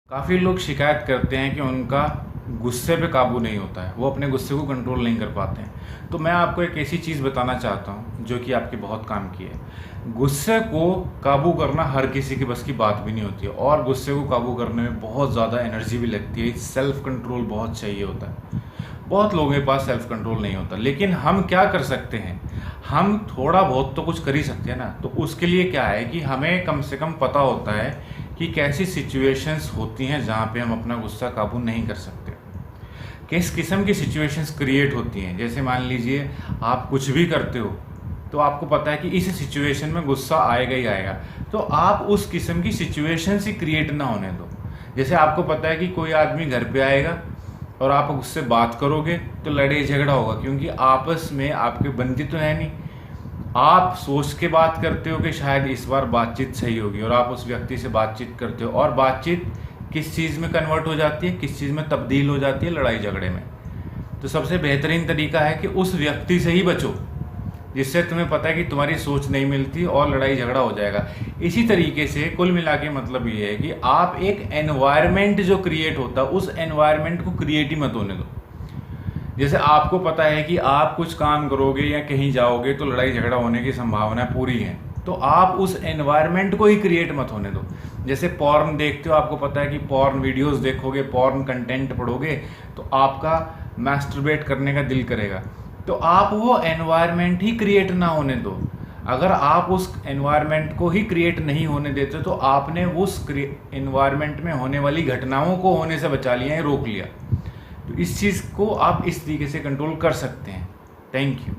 काफ़ी लोग शिकायत करते हैं कि उनका गुस्से पे काबू नहीं होता है, वो अपने गुस्से को कंट्रोल नहीं कर पाते हैं। तो मैं आपको एक ऐसी चीज़ बताना चाहता हूँ जो कि आपके बहुत काम की है। गुस्से को काबू करना हर किसी के बस की बात भी नहीं होती है और गुस्से को काबू करने में बहुत ज़्यादा एनर्जी भी लगती है। सेल्फ कंट्रोल बहुत चाहिए होता है। बहुत लोगों के पास सेल्फ कंट्रोल नहीं होता, लेकिन हम क्या कर सकते हैं, हम थोड़ा बहुत तो कुछ कर ही सकते हैं ना। तो उसके लिए क्या है कि हमें कम से कम पता होता है कि कैसी सिचुएशंस होती हैं जहाँ पे हम अपना गुस्सा काबू नहीं कर सकते, किस किस्म की सिचुएशंस क्रिएट होती हैं। जैसे मान लीजिए आप कुछ भी करते हो तो आपको पता है कि इस सिचुएशन में गुस्सा आएगा ही आएगा, तो आप उस किस्म की सिचुएशंस ही क्रिएट ना होने दो। जैसे आपको पता है कि कोई आदमी घर पे आएगा और आप उससे बात करोगे तो लड़ाई झगड़ा होगा, क्योंकि आपस में आपके बनती तो है नहीं। आप सोच के बात करते हो कि शायद इस बार बातचीत सही होगी और आप उस व्यक्ति से बातचीत करते हो और बातचीत किस चीज़ में कन्वर्ट हो जाती है, किस चीज़ में तब्दील हो जाती है, लड़ाई झगड़े में। तो सबसे बेहतरीन तरीका है कि उस व्यक्ति से ही बचो जिससे तुम्हें पता है कि तुम्हारी सोच नहीं मिलती और लड़ाई झगड़ा हो जाएगा। इसी तरीके से कुल मिला के मतलब ये है कि आप एक एनवायरनमेंट जो क्रिएट होता है उस एनवायरनमेंट को क्रिएट ही मत होने दो। जैसे आपको पता है कि आप कुछ काम करोगे या कहीं जाओगे तो लड़ाई झगड़ा होने की संभावना पूरी है, तो आप उस एनवायरनमेंट को ही क्रिएट मत होने दो। जैसे पॉर्न देखते हो, आपको पता है कि पॉर्न वीडियोस देखोगे, पॉर्न कंटेंट पढ़ोगे तो आपका मैस्टरबेट करने का दिल करेगा। तो आप वो एनवायरनमेंट ही क्रिएट ना होने दो। अगर आप उस एनवायरनमेंट को ही क्रिएट नहीं होने देते तो आपने उस एनवायरनमेंट में होने वाली घटनाओं को होने से बचा लिया है, रोक लिया। तो इस चीज़ को आप इस तरीके से कंट्रोल कर सकते हैं। Thank you.